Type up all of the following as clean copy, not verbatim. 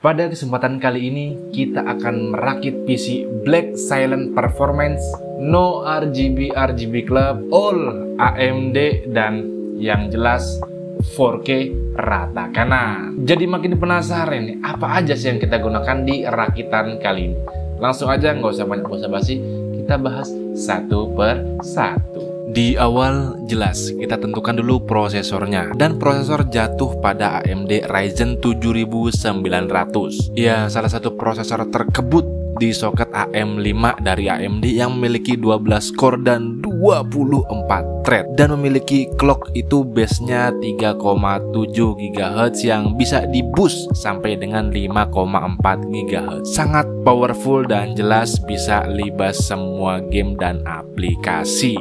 Pada kesempatan kali ini kita akan merakit PC Black Silent Performance, no RGB Club, all AMD, dan yang jelas 4K rata kanan. Jadi makin penasaran nih, apa aja sih yang kita gunakan di rakitan kali ini? Langsung aja, nggak usah banyak basa-basi, kita bahas satu per satu. Di awal jelas kita tentukan dulu prosesornya, dan prosesor jatuh pada AMD Ryzen 7900. Ya, salah satu prosesor terkebut di soket AM5 dari AMD yang memiliki 12 core dan 24 thread, dan memiliki clock itu base-nya 3,7 GHz yang bisa di boost sampai dengan 5,4 GHz. Sangat powerful dan jelas bisa libas semua game dan aplikasi.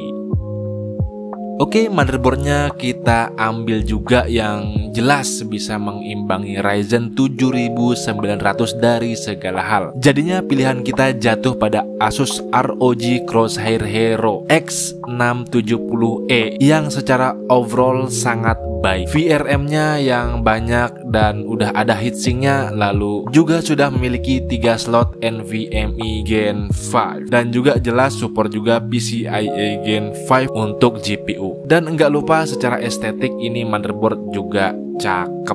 Oke, motherboardnya kita ambil juga yang jelas bisa mengimbangi Ryzen 7900 dari segala hal. Jadinya pilihan kita jatuh pada Asus ROG Crosshair Hero X670E yang secara overall sangat baik. VRM-nya yang banyak dan udah ada heatsinknya, lalu juga sudah memiliki 3 slot NVMe Gen 5 dan juga jelas support juga PCIe Gen 5 untuk GPU. Dan enggak lupa secara estetik ini motherboard juga cakep.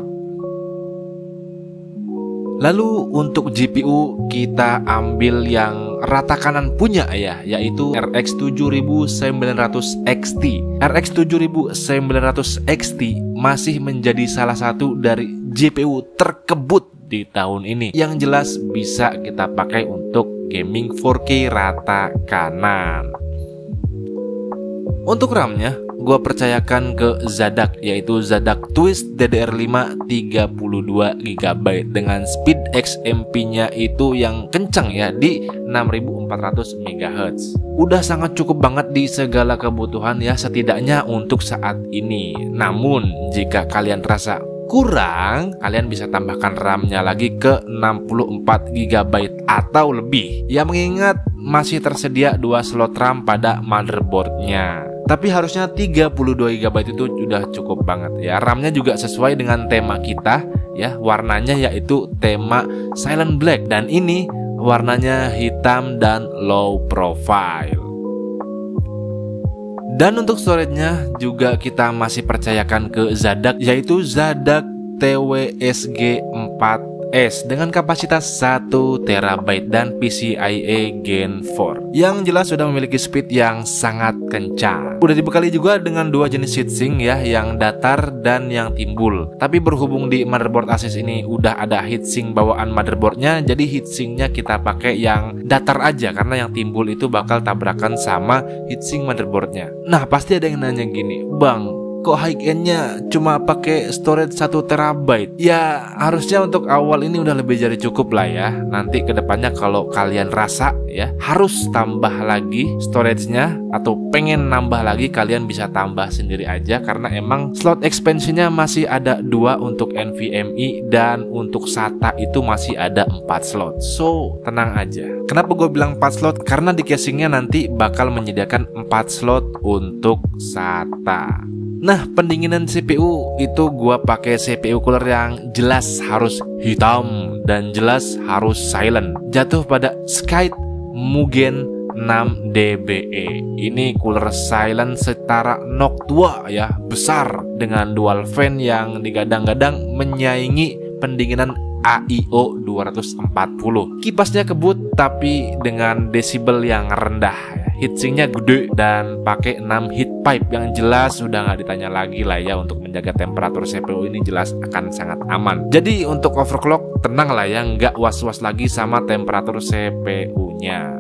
Lalu untuk GPU kita ambil yang rata kanan punya ya, yaitu RX 7900 XT. RX 7900 XT masih menjadi salah satu dari GPU terkebut di tahun ini, yang jelas bisa kita pakai untuk gaming 4K rata kanan. Untuk RAM-nya gue percayakan ke Zadak, yaitu Zadak Twist DDR5 32 GB dengan speed XMP-nya itu yang kencang ya, di 6400 MHz. Udah sangat cukup banget di segala kebutuhan ya, setidaknya untuk saat ini. Namun jika kalian rasa kurang, kalian bisa tambahkan RAM-nya lagi ke 64 GB atau lebih. Ya, mengingat masih tersedia 2 slot RAM pada motherboardnya. Tapi harusnya 32 GB itu udah cukup banget ya. RAM-nya juga sesuai dengan tema kita ya. Warnanya yaitu tema Silent Black, dan ini warnanya hitam dan low profile. Dan untuk storage-nya juga kita masih percayakan ke Zadak, yaitu Zadak TWSG 4S dengan kapasitas 1 TB dan PCIe Gen 4 yang jelas sudah memiliki speed yang sangat kencang. Udah dibekali juga dengan 2 jenis heatsink ya, yang datar dan yang timbul. Tapi berhubung di motherboard Asus ini udah ada heatsink bawaan motherboardnya, jadi heatsinknya kita pakai yang datar aja, karena yang timbul itu bakal tabrakan sama heatsink motherboardnya. Nah, pasti ada yang nanya gini, "Bang, kok high-end-nya cuma pakai storage 1 TB? Ya, harusnya untuk awal ini udah lebih dari cukup lah ya. Nanti kedepannya kalau kalian rasa ya harus tambah lagi storage-nya atau pengen nambah lagi, kalian bisa tambah sendiri aja, karena emang slot expansion-nya masih ada 2 untuk NVMe, dan untuk SATA itu masih ada 4 slot. So, tenang aja. Kenapa gue bilang 4 slot? Karena di casingnya nanti bakal menyediakan 4 slot untuk SATA. Nah, pendinginan CPU itu gua pakai CPU cooler yang jelas harus hitam dan jelas harus silent. Jatuh pada Skype Mugen 6 DBE. Ini cooler silent setara NOC 2 ya, besar dengan dual fan yang digadang-gadang menyaingi pendinginan AIO 240. Kipasnya kebut tapi dengan desibel yang rendah. Heatsinknya gede dan pakai 6 heat pipe yang jelas sudah nggak ditanya lagi lah ya, untuk menjaga temperatur CPU ini jelas akan sangat aman. Jadi untuk overclock tenang lah ya, nggak was-was lagi sama temperatur CPU-nya.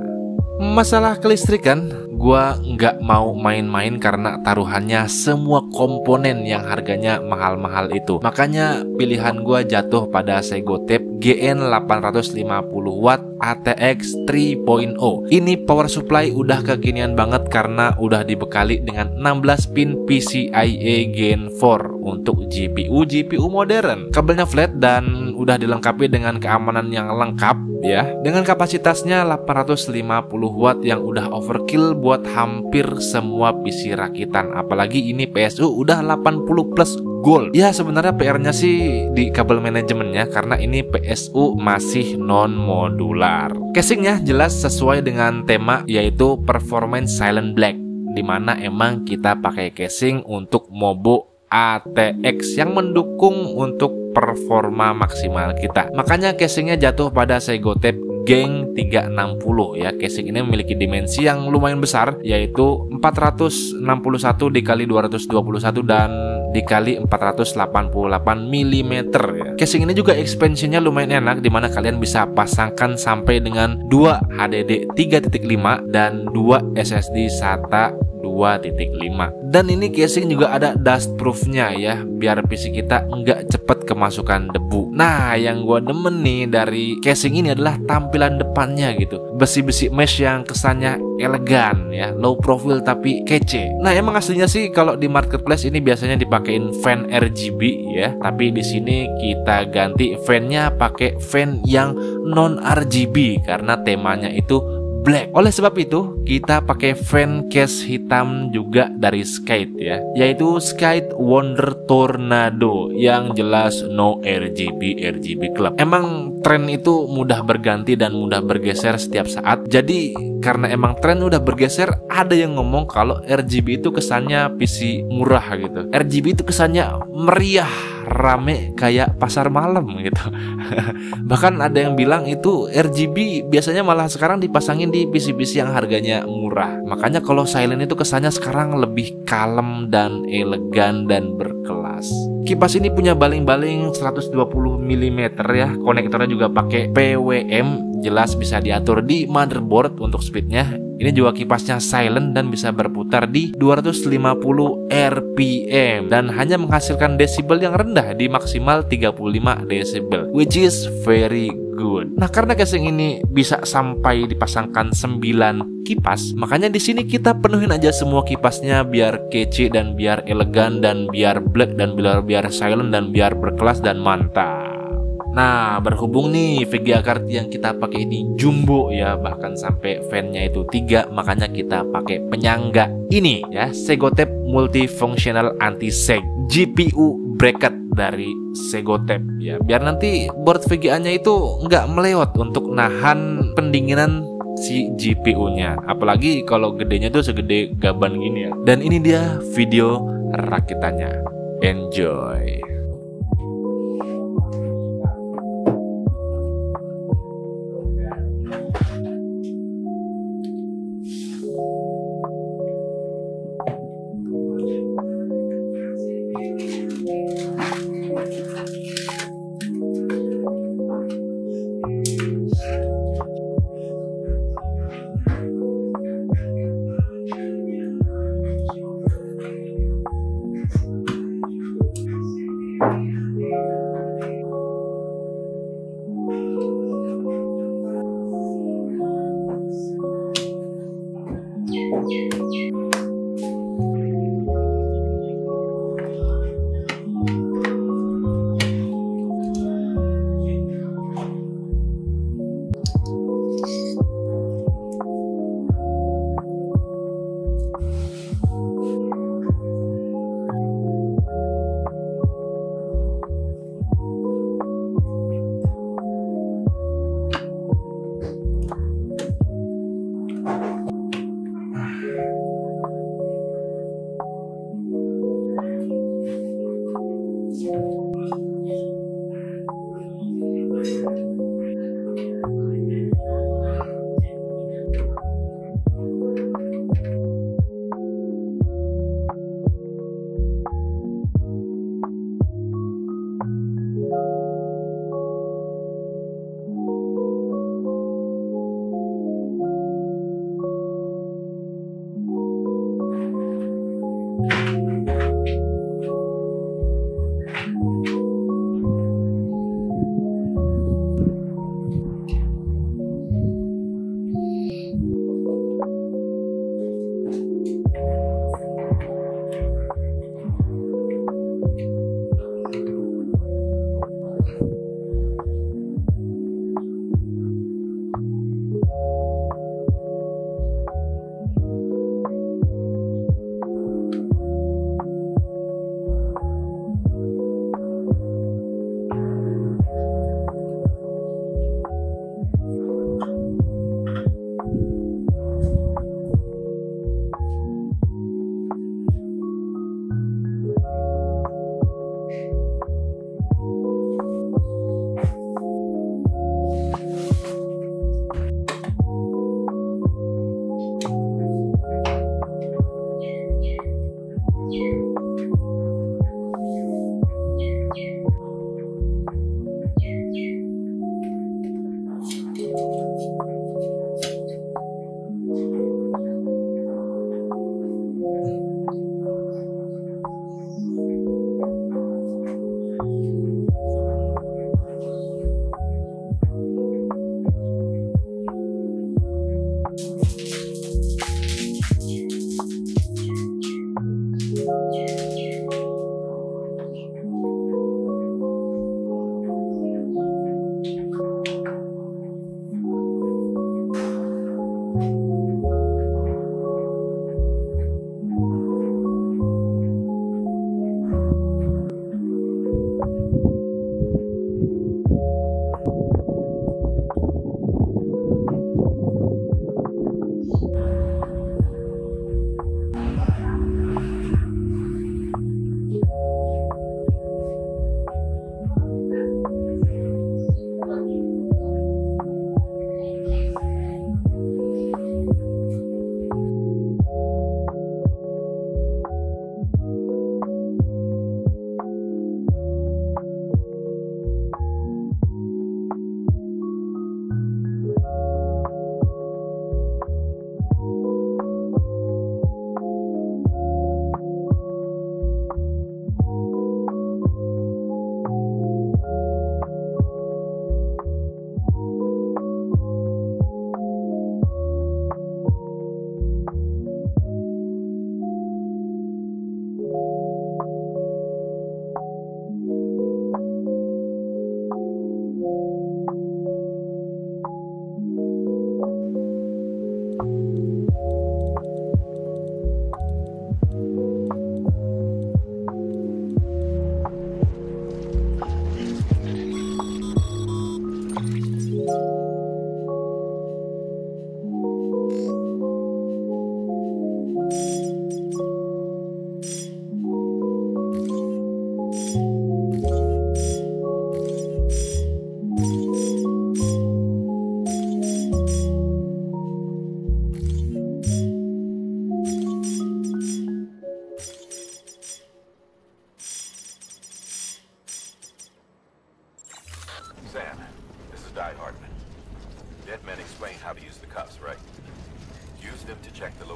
Masalah kelistrikan, gua nggak mau main-main karena taruhannya semua komponen yang harganya mahal-mahal itu. Makanya pilihan gua jatuh pada Segotep GN 850W ATX 3.0. Ini power supply udah kekinian banget karena udah dibekali dengan 16 pin PCIe Gen 4 untuk GPU modern. Kabelnya flat dan udah dilengkapi dengan keamanan yang lengkap ya, dengan kapasitasnya 850W yang udah overkill buat hampir semua PC rakitan. Apalagi ini PSU udah 80+ gold. Ya sebenarnya PR-nya sih di kabel manajemennya karena ini PSU masih non modular. Casingnya jelas sesuai dengan tema yaitu Performance Silent Black, dimana emang kita pakai casing untuk Mobo ATX yang mendukung untuk performa maksimal kita. Makanya casingnya jatuh pada Segotep Geng 360 ya. Casing ini memiliki dimensi yang lumayan besar yaitu 461 dikali 221 dan dikali 488 mm ya. Casing ini juga expansionnya lumayan enak dimana kalian bisa pasangkan sampai dengan 2 HDD 3.5 dan 2 SSD SATA 2.5. Dan ini casing juga ada dust proofnya ya, biar PC kita nggak cepet kemasukan debu. Nah yang gua demen nih dari casing ini adalah tampilan depannya gitu, besi-besi mesh yang kesannya elegan ya, low profile tapi kece. Nah emang aslinya sih kalau di marketplace ini biasanya dipakein fan RGB ya, tapi di sini kita ganti fannya pakai fan yang non RGB karena temanya itu black. Oleh sebab itu kita pakai fan case hitam juga dari Skite ya, yaitu Skite Wonder Tornado yang jelas no RGB club. Emang tren itu mudah berganti dan mudah bergeser setiap saat. Jadi karena emang tren udah bergeser, ada yang ngomong kalau RGB itu kesannya PC murah gitu. RGB itu kesannya meriah, rame kayak pasar malam gitu. Bahkan ada yang bilang itu RGB biasanya malah sekarang dipasangin di PC-PC yang harganya murah. Makanya kalau silent itu kesannya sekarang lebih kalem dan elegan dan berkelas. Kipas ini punya baling-baling 120 mm ya. Konektornya juga pakai PWM, jelas bisa diatur di motherboard untuk speednya. Ini juga kipasnya silent dan bisa berputar di 250 RPM dan hanya menghasilkan desibel yang rendah di maksimal 35 desibel, which is very good. Nah, karena casing ini bisa sampai dipasangkan 9 kipas, makanya di sini kita penuhin aja semua kipasnya biar kece dan biar elegan dan biar black dan biar silent dan biar berkelas dan mantap. Nah, berhubung nih VGA card yang kita pakai ini jumbo ya, bahkan sampai fan-nya itu 3, makanya kita pakai penyangga ini ya, Segotep Multifunctional Anti-Sag GPU bracket dari Segotep ya, biar nanti board VGA-nya itu nggak melewat untuk nahan pendinginan si GPU-nya. Apalagi kalau gedenya tuh segede gaban gini ya. Dan ini dia video rakitannya. Enjoy.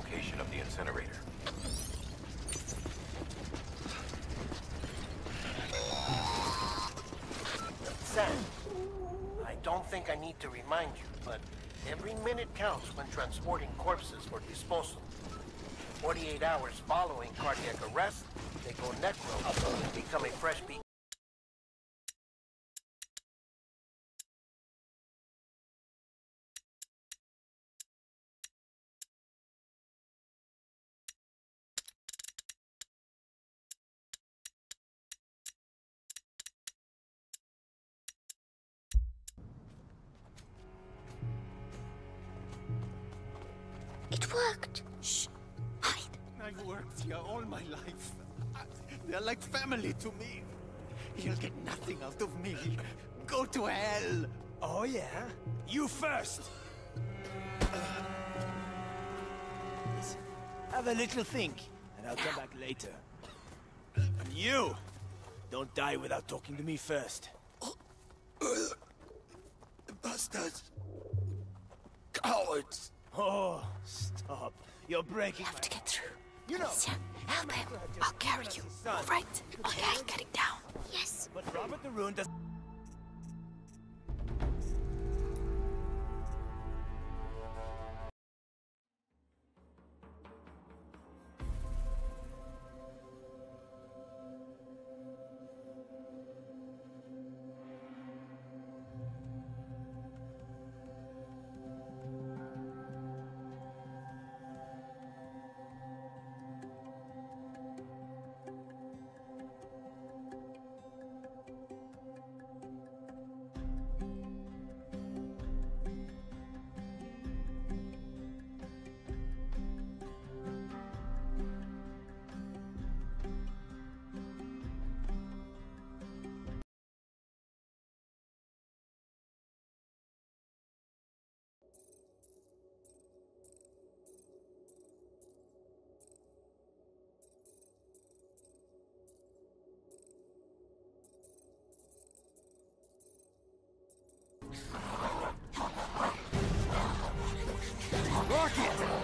location of the incinerator. Sam, I don't think I need to remind you, but every minute counts when transporting corpses for disposal. 48 hours following cardiac arrest, they go necro and become a fresh beat. It worked. Shh. Hide. I've worked here all my life. They're like family to me. You'll get nothing out of me. Go to hell. Oh, yeah? You first! Listen, have a little think, and I'll come back later. And you! Don't die without talking to me first. Bastards. Cowards. Oh, stop. You're breaking We have to get through. You know, Alicia, help him. I'll carry you. All right. Okay, getting down. Yes. but Robert the Rune does...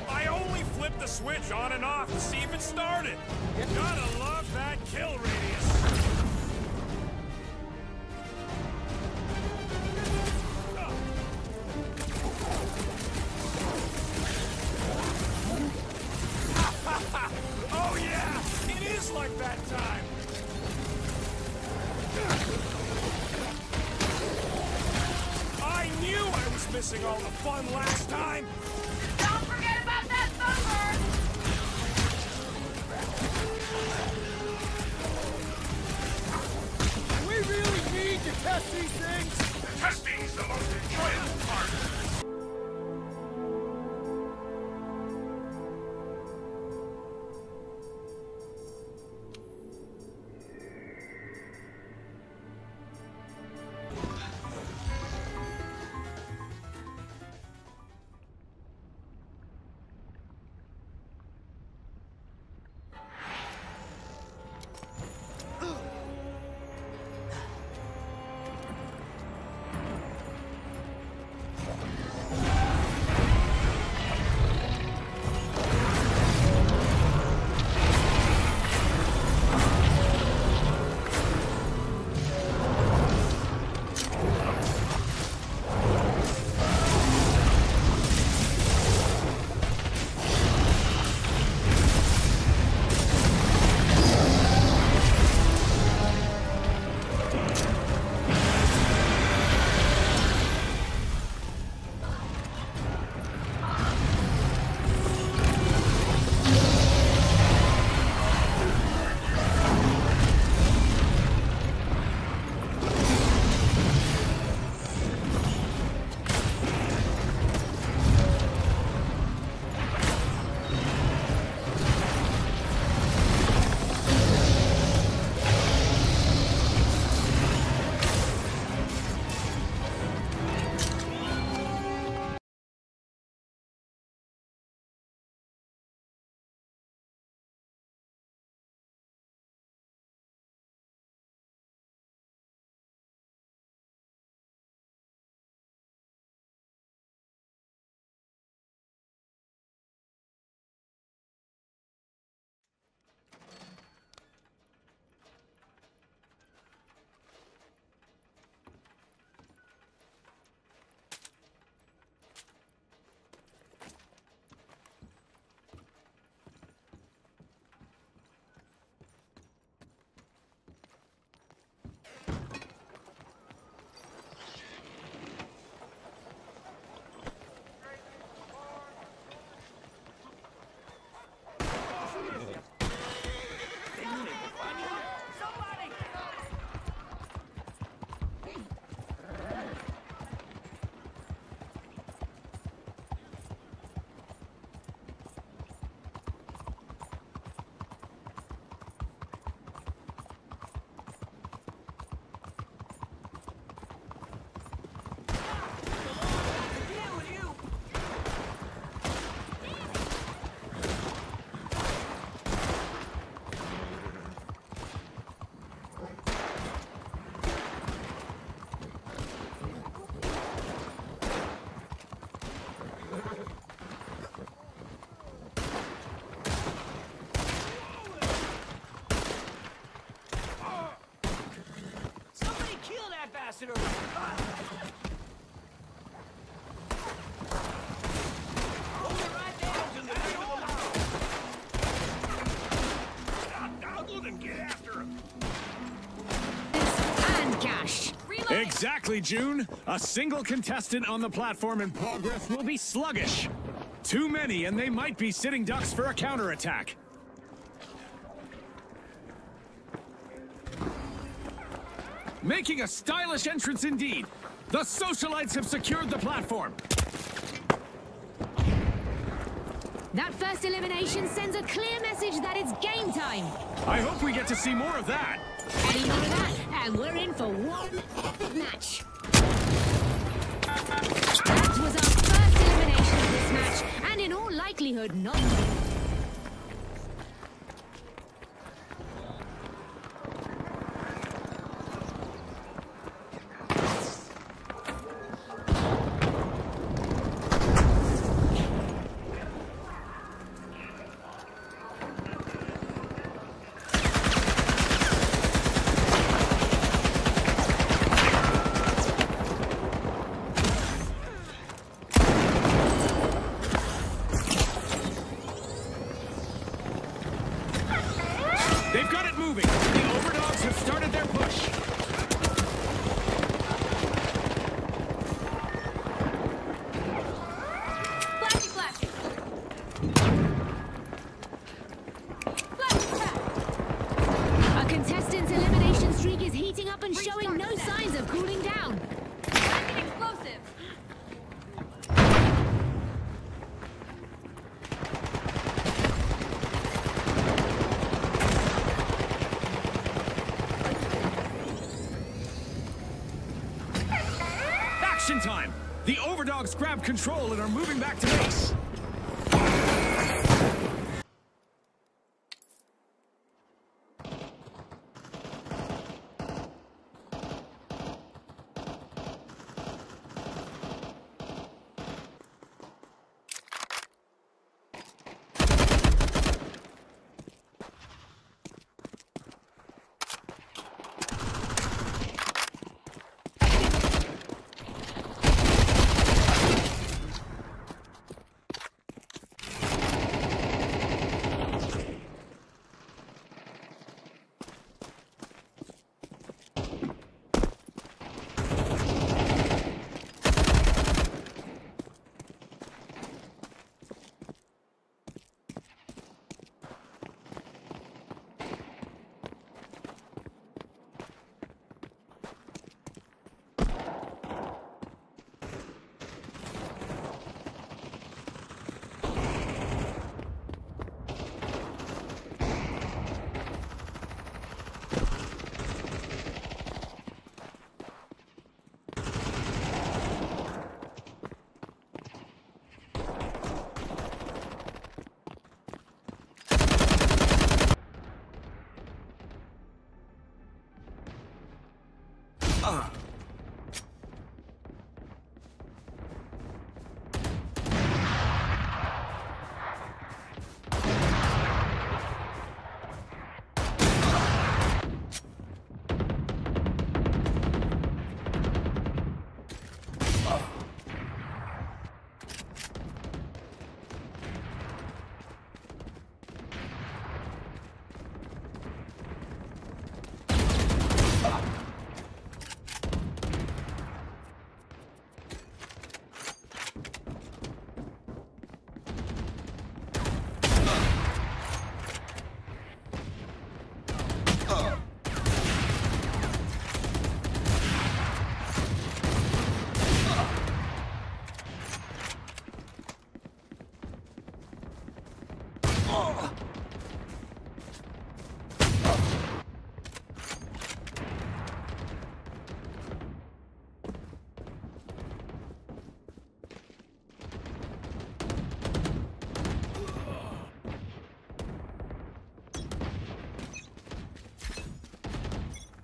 I only flipped the switch on and off to see if it started. Gotta love that kill radius. Oh yeah, it is like that time. I knew I was missing all the fun last time. Don't forget about that thumper! We really need to test these things! Testing's the most enjoyable part. Exactly, June. A single contestant on the platform in progress will be sluggish. Too many, and they might be sitting ducks for a counterattack. Making a stylish entrance indeed. The socialites have secured the platform. That first elimination sends a clear message that it's game time. I hope we get to see more of that. Any more of that, and we're in for one epic match. That was our first elimination of this match, and in all likelihood, not. They've got it moving. The Overdogs have started their push. Flashy, flashy. Flashy, flash. A contestant's elimination streak is heating up and showing no signs of cooling down. That's an explosive. Action time! The Overdogs grab control and are moving back to base.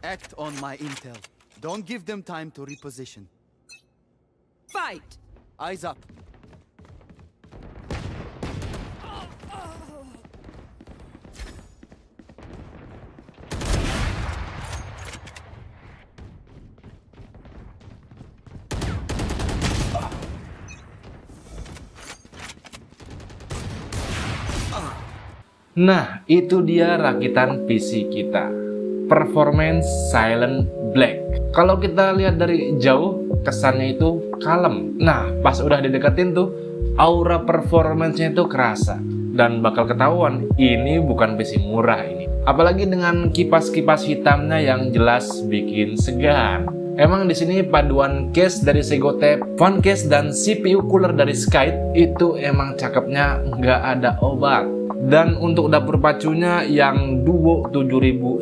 Act on my intel. Don't give them time to reposition. Fight! Eyes up. Nah, itu dia rakitan PC kita. Performance Silent Black. Kalau kita lihat dari jauh, kesannya itu kalem. Nah, pas udah dideketin tuh, aura performance-nya itu kerasa. Dan bakal ketahuan, ini bukan PC murah ini. Apalagi dengan kipas-kipas hitamnya yang jelas bikin segan. Emang di sini paduan case dari Segotep, phone case dan CPU cooler dari Skype itu emang cakepnya nggak ada obat. Dan untuk dapur pacunya yang Duo 7900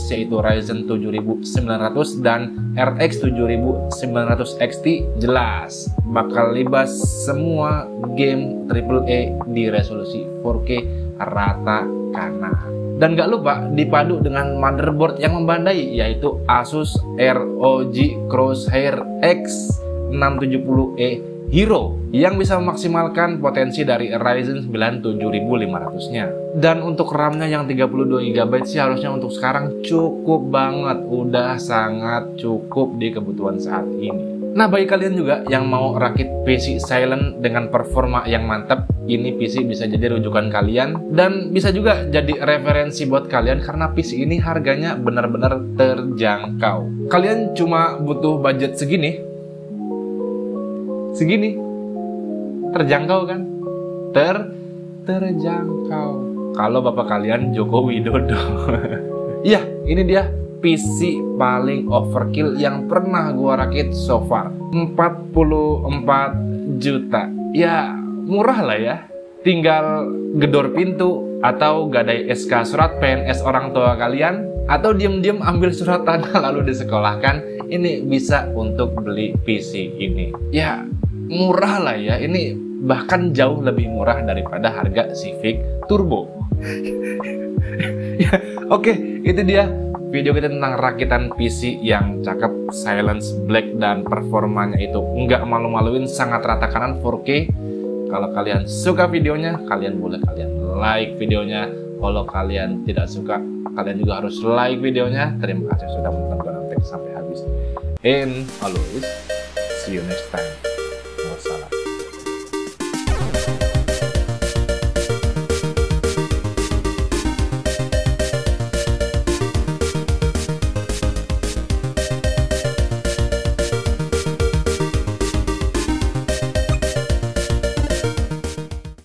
yaitu Ryzen 7900 dan RX 7900 XT jelas bakal libas semua game AAA di resolusi 4K rata kanan. Dan gak lupa dipadu dengan motherboard yang membandai yaitu Asus ROG Crosshair X670E Hero yang bisa memaksimalkan potensi dari Ryzen 9 7500-nya. Dan untuk RAM-nya yang 32 GB sih harusnya untuk sekarang cukup banget, udah sangat cukup di kebutuhan saat ini. Nah, bagi kalian juga yang mau rakit PC silent dengan performa yang mantap, ini PC bisa jadi rujukan kalian dan bisa juga jadi referensi buat kalian karena PC ini harganya benar-benar terjangkau. Kalian cuma butuh budget segini, terjangkau kan? Terjangkau. Kalau bapak kalian Joko Widodo. Iya, ini dia PC paling overkill yang pernah gua rakit so far. 44 juta. Ya, murah lah ya. Tinggal gedor pintu atau gadai SK surat PNS orang tua kalian atau diam-diam ambil surat tanah lalu disekolahkan. Ini bisa untuk beli PC ini. Ya, murah lah ya. Ini bahkan jauh lebih murah daripada harga Civic Turbo. Ya, oke, itu dia video kita tentang rakitan PC yang cakep, silence black, dan performanya itu nggak malu-maluin, sangat rata kanan 4K. Kalau kalian suka videonya, kalian boleh like videonya. Kalau kalian tidak suka, kalian juga harus like videonya. Terima kasih sudah menonton sampai habis. And always see you next time.